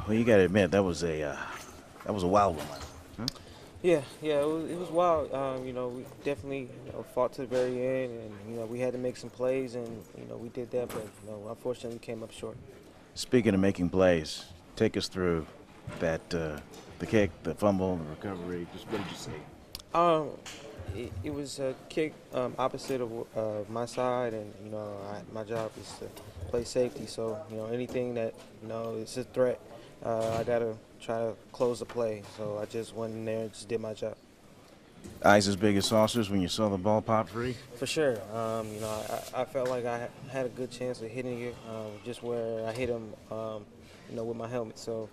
Well, you got to admit that was a wild one. Huh? Yeah, it was wild. We definitely fought to the very end, and we had to make some plays, and we did that, but unfortunately we came up short. Speaking of making plays, take us through that the kick, the fumble, the recovery. Just what did you see? It was a kick opposite of my side, and my job is to play safety. So anything that is a threat, I gotta try to close the play. So I just went in there and just did my job. Eyes as big as saucers when you saw the ball pop free? For sure. I felt like I had a good chance of hitting it, just where I hit him, with my helmet. So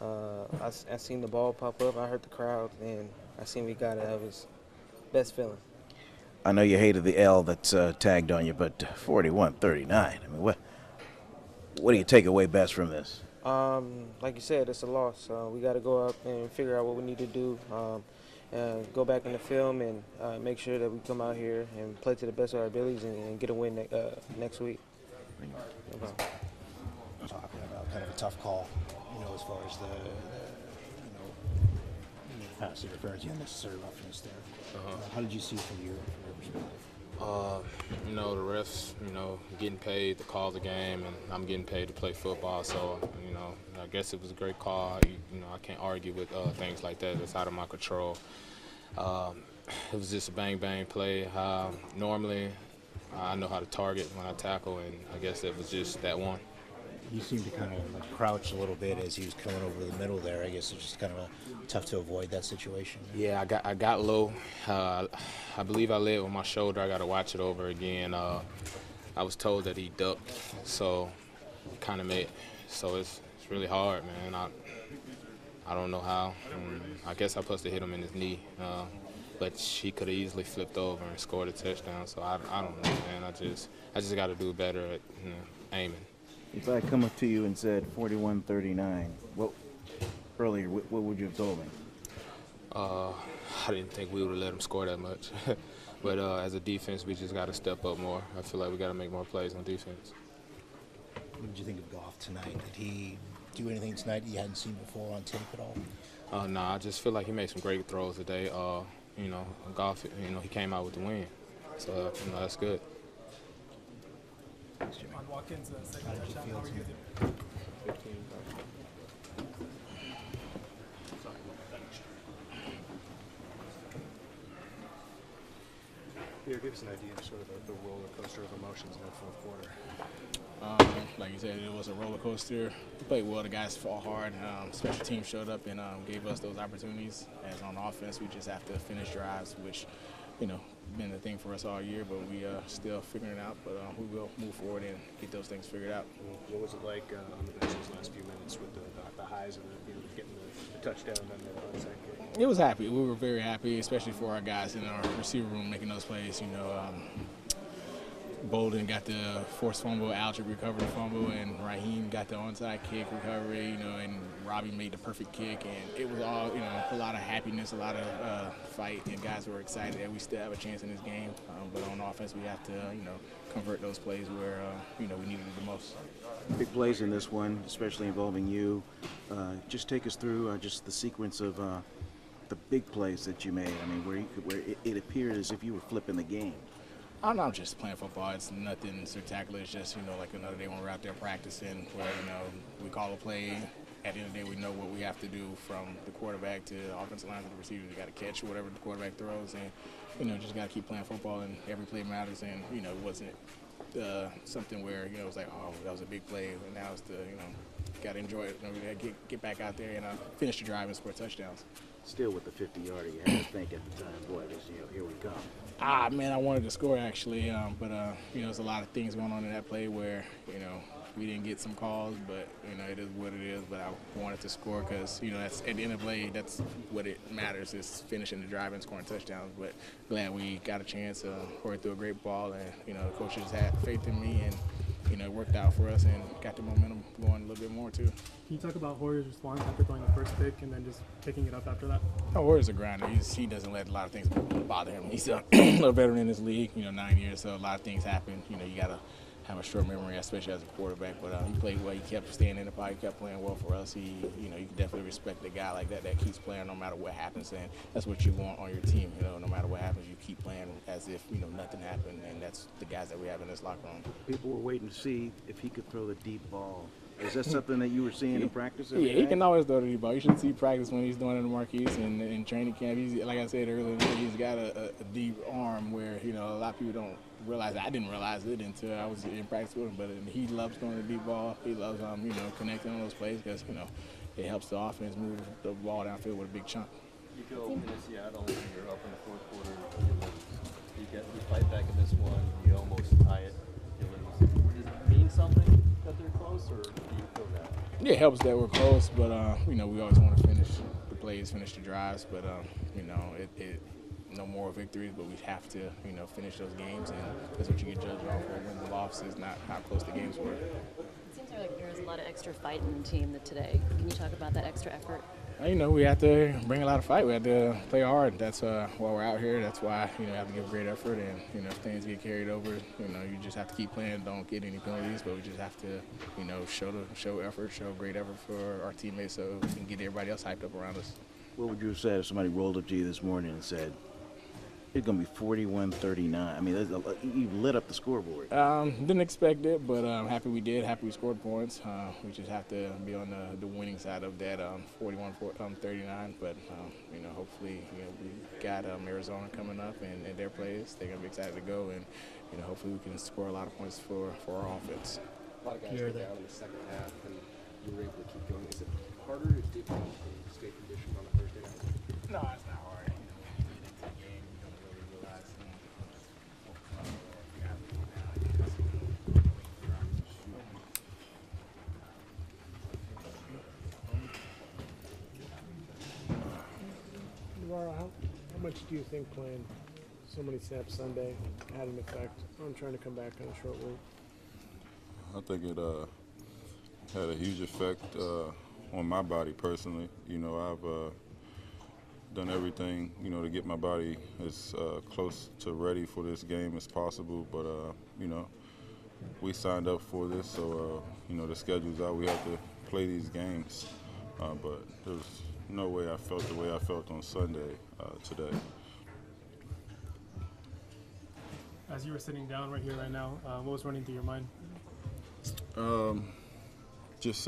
I seen the ball pop up. I heard the crowd, and I seen we got it. That was best feeling. I know you hated the L that's tagged on you, but 41-39. I mean, what do you take away best from this? Like you said, it's a loss. We got to go up and figure out what we need to do. Go back in the film and make sure that we come out here and play to the best of our abilities and get a win next week. Talking about kind of a tough call, as far as the pass interference, unnecessary roughness there. How did you see it from your perspective? The refs, getting paid to call the game, and I'm getting paid to play football. So, I guess it was a great call. I can't argue with things like that. It's out of my control. It was just a bang-bang play. Normally, I know how to target when I tackle, and I guess it was just that one. You seemed to kind of crouch a little bit as he was coming over the middle there. I guess it's just kind of tough to avoid that situation. Yeah, I got low. I believe I led with my shoulder. I got to watch it over again. I was told that he ducked, so kind of made. So it's really hard, man. I don't know how. I guess I supposed to hit him in his knee, but he could have easily flipped over and scored a touchdown. So I don't know, man. I just got to do better at aiming. If I come up to you and said 41-39, what would you have told me? I didn't think we would have let him score that much. But as a defense, we just got to step up more. I feel like we got to make more plays on defense. What did you think of Goff tonight? Did he do anything tonight you hadn't seen before on tape at all? No, I just feel like he made some great throws today. Goff, he came out with the win. So, that's good. Thanks, Jimmie. On Watkins, second How did you touchdown, feel how were you tonight? 15. Pierre, give us an idea of sort of the roller coaster of emotions in that fourth quarter. Like you said, it was a roller coaster. We played well. The guys fought hard. Special teams showed up and gave us those opportunities. As on offense, we just have to finish drives, which, been the thing for us all year. But we still figuring it out. But we will move forward and get those things figured out. What was it like on the bench those last few minutes with the highs of getting the touchdown and the onside kick? It was happy. We were very happy, especially for our guys in our receiver room making those plays. Bolden got the forced fumble, Aldrich recovered the fumble, and Raheem got the onside kick recovery, and Robbie made the perfect kick, and it was all, a lot of happiness, a lot of fight, and guys were excited that we still have a chance in this game. But on offense, we have to, convert those plays where, we needed it the most. Big plays in this one, especially involving you. Just take us through just the sequence of the big plays that you made. I mean, where it appeared as if you were flipping the game. I'm not just playing football. It's nothing spectacular. It's just, like another day when we're out there practicing where, we call a play. At the end of the day, we know what we have to do from the quarterback to the offensive line to the receivers. We got to catch whatever the quarterback throws and, just got to keep playing football and every play matters. And, it wasn't something where, it was like, oh, that was a big play. And now it's got to enjoy it. We got to get back out there and finish the drive and score touchdowns. Still with the 50-yarder, you had to think at the time, boy, here we come. Man, I wanted to score actually, but there's a lot of things going on in that play where we didn't get some calls, but it is what it is. But I wanted to score because that's at the end of the play, that's what it matters is finishing the drive and scoring touchdowns. But glad we got a chance, worked through a great ball, and the coaches had faith in me, and it worked out for us and got the momentum going a little bit more too. Can you talk about Horier's response after throwing the first pick and then just picking it up after that? Horier's a grinder. He doesn't let a lot of things bother him. He's a veteran in this league, 9 years, so a lot of things happen. You got to have a short memory, especially as a quarterback. But he played well. He kept staying in the pocket. He kept playing well for us. You can definitely respect a guy like that keeps playing no matter what happens. And that's what you want on your team. No matter what happens, you keep playing as if nothing happened. And that's the guys that we have in this locker room. People were waiting to see if he could throw the deep ball. Is that something that you were seeing in practice? Yeah, he can always throw the deep ball. You should see practice when he's doing it in the Marquise and in training camp. He's, like I said earlier, he's got a deep arm where a lot of people don't realize it. I didn't realize it until I was in practice with him. But he loves throwing the deep ball. He loves connecting on those plays because it helps the offense move the ball downfield with a big chunk. You go into Seattle, you're up in the fourth quarter, you lose. You fight back in this one, you almost tie it, you lose. Does it mean something that they're close, or do you feel that? Yeah, it helps that we're close, but we always want to finish the plays, finish the drives. But no more victories, but we have to finish those games, and that's what you get judged off for. Wins and losses, not how close the games were. It seems like there was a lot of extra fight in the team today. Can you talk about that extra effort? We have to bring a lot of fight. We have to play hard. That's why we're out here. That's why you have to give great effort. And if things get carried over, you just have to keep playing. Don't get any penalties, but we just have to show effort, show great effort for our teammates, so we can get everybody else hyped up around us. What would you have said if somebody rolled up to you this morning and said, it's going to be 41-39? I mean, you lit up the scoreboard. Didn't expect it, but I'm happy we did. Happy we scored points. We just have to be on the winning side of that 41-39. But, hopefully, we got Arizona coming up and their players. They're going to be excited to go. And, hopefully we can score a lot of points for our offense. A lot of guys were down in the second half, and you were able to keep going. Is it harder to stay conditioned on a Thursday night? No, it's not hard. When you get into the game, you don't really realize NaVorro, how much do you think playing so many snaps Sunday had an effect on trying to come back on a short week? I think it had a huge effect on my body personally. I've done everything, to get my body as close to ready for this game as possible. But, we signed up for this, so, the schedule's out. We have to play these games. But there's no way I felt the way I felt on Sunday today. As you were sitting down right here, right now, what was running through your mind? Just,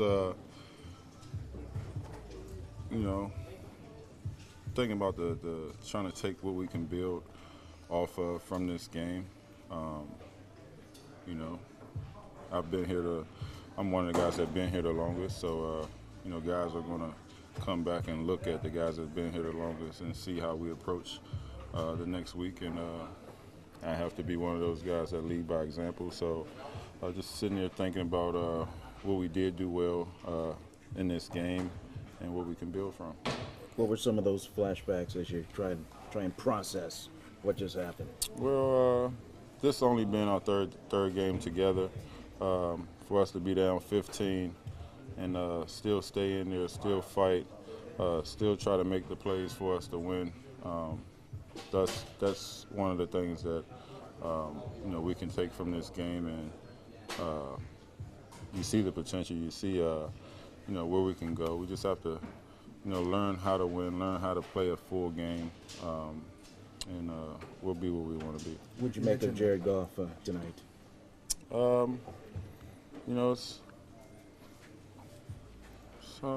thinking about the trying to take what we can build off of from this game. I've been here I'm one of the guys that have been here the longest, so, guys are going to come back and look at the guys that have been here the longest and see how we approach the next week. And I have to be one of those guys that lead by example. So just sitting there thinking about what we did do well in this game and what we can build from. What were some of those flashbacks as you try and process what just happened? Well, this only been our third game together. For us to be down 15 and still stay in there, still fight, still try to make the plays for us to win. That's one of the things that we can take from this game, and you see the potential. You see where we can go. We just have to learn how to win, learn how to play a full game, and we'll be where we want to be. What'd you make of Jared Goff tonight? It's I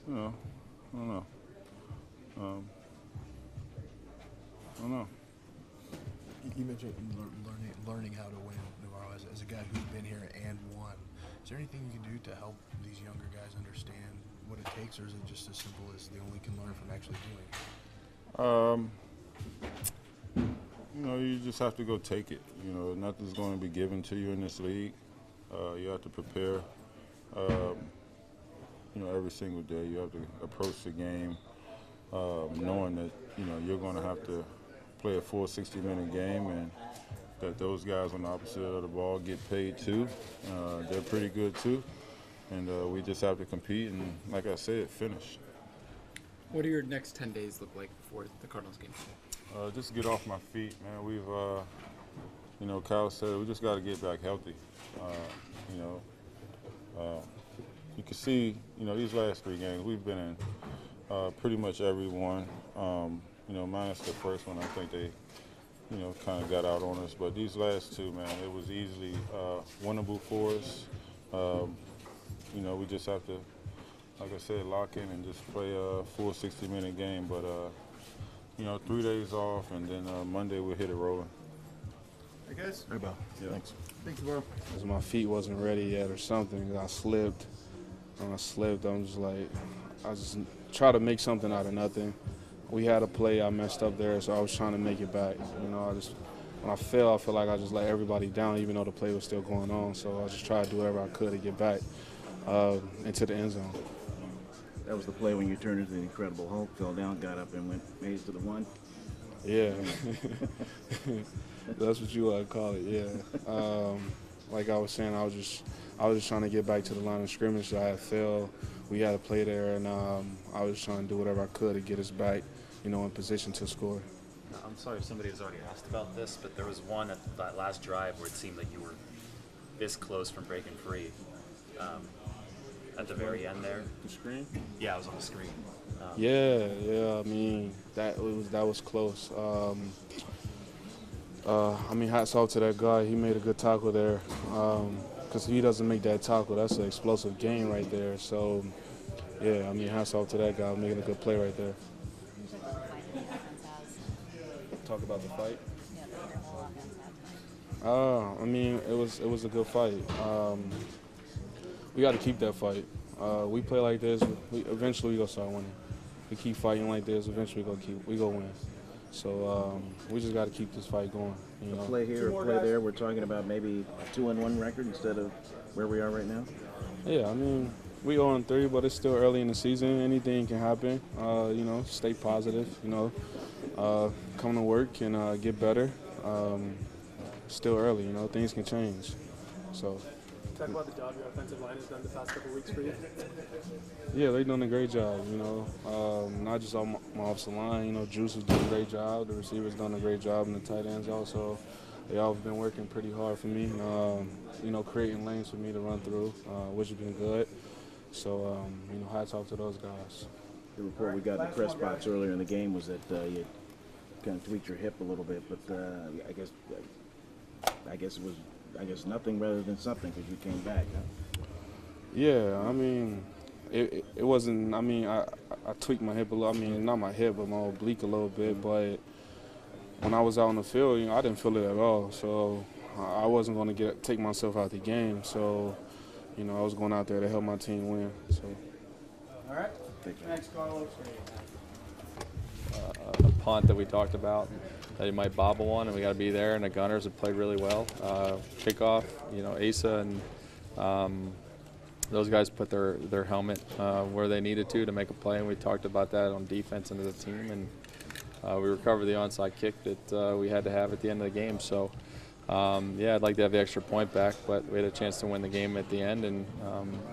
don't know. I don't know. You mentioned learning how to win, NaVorro, as a guy who's been here and won. Is there anything you can do to help these younger guys understand what it takes, or is it just as simple as they only can learn from actually doing it? You just have to go take it. Nothing's going to be given to you in this league. You have to prepare. Every single day you have to approach the game knowing that you're going to have to play a full 60-minute game, and that those guys on the opposite of the ball get paid too. They're pretty good too, and we just have to compete and, like I said, finish. What do your next 10 days look like before the Cardinals game? Just get off my feet, man. We've you know, Kyle said, we just got to get back healthy. You know, you can see, you know, these last 3 games, we've been in pretty much every one. You know, minus the first one, I think they, you know, kind of got out on us. But these last 2, man, it was easily winnable for us. You know, we just have to, like I said, lock in and just play a full 60-minute game. But, you know, 3 days off, and then Monday we'll hit it rolling. Hey, guys. Hey, Bob. Yeah. Thanks. Thanks, bro. Because my feet wasn't ready yet or something. I slipped. When I slipped, I'm just like, I just try to make something out of nothing. We had a play, I messed up there, so I was trying to make it back. You know, when I fell, I feel like I just let everybody down, even though the play was still going on. So I just tried to do whatever I could to get back into the end zone. That was the play when you turned into the Incredible Hulk, fell down, got up, and made it to the 1. Yeah, that's what you would call it. Yeah, like I was saying, I was just trying to get back to the line of scrimmage. I had fell. We had a play there, and I was trying to do whatever I could to get us back, you know, in position to score. I'm sorry if somebody has already asked about this, but there was one at that last drive where it seemed like you were this close from breaking free. At the very end there. The screen? Yeah, it was on the screen. Yeah. I mean, that was close. I mean, hats off to that guy. He made a good tackle there. Because if he doesn't make that tackle, that's an explosive game right there. So, yeah, I mean, hats off to that guy making a good play right there. Talk about the fight? I mean, it was a good fight. We got to keep that fight. We play like this, eventually we gonna start winning. We keep fighting like this, eventually we go win. So we just got to keep this fight going. You know? A play here, a play there. We're talking about maybe a 2-1 record instead of where we are right now. Yeah, I mean, we 0-3, but it's still early in the season. Anything can happen. You know, stay positive. You know, come to work and get better. Still early. You know, things can change. So. Talk about the job your offensive line has done the past couple weeks for you. Yeah, they've done a great job, you know. Not just on my offensive line, you know, Juice has done a great job. The receivers done a great job, and the tight ends also. They all have been working pretty hard for me, you know, creating lanes for me to run through, which has been good. So, you know, hats off to those guys. The report we got in the press box earlier in the game was that you kind of tweaked your hip a little bit, but I guess it was nothing rather than something because you came back, huh? Yeah, I mean, it wasn't. I mean, I tweaked my hip a little. I mean, not my hip, but my oblique a little bit. But when I was out on the field, you know, I didn't feel it at all. So I wasn't going to take myself out the game. So, you know, I was going out there to help my team win. So. All right. Next, Carlos. A punt that we talked about, that he might bobble one, and we got to be there. And the Gunners have played really well. Kickoff, you know, Asa and those guys put their helmet where they needed to make a play, and we talked about that on defense and as a team. And we recovered the onside kick that we had to have at the end of the game. So, yeah, I'd like to have the extra point back, but we had a chance to win the game at the end. And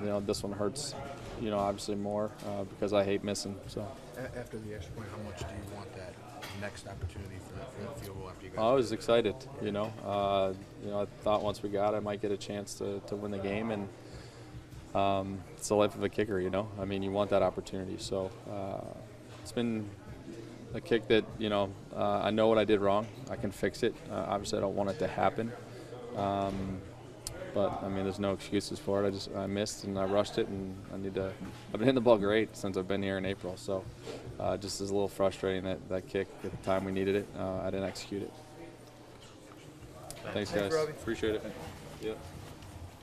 you know, this one hurts, you know, obviously more because I hate missing. So. After the extra point, how much do you want that next opportunity for that field goal after you guys? I was excited, you know. I thought once we got it, I might get a chance to win the game, and it's the life of a kicker, you know. I mean, you want that opportunity. So it's been a kick that, you know, I know what I did wrong. I can fix it. Obviously, I don't want it to happen. But I mean, there's no excuses for it. I missed and I rushed it, and I've been hitting the ball great since I've been here in April. So just is a little frustrating that kick at the time we needed it. I didn't execute it. Thanks guys. Robbie. Appreciate it. Yeah.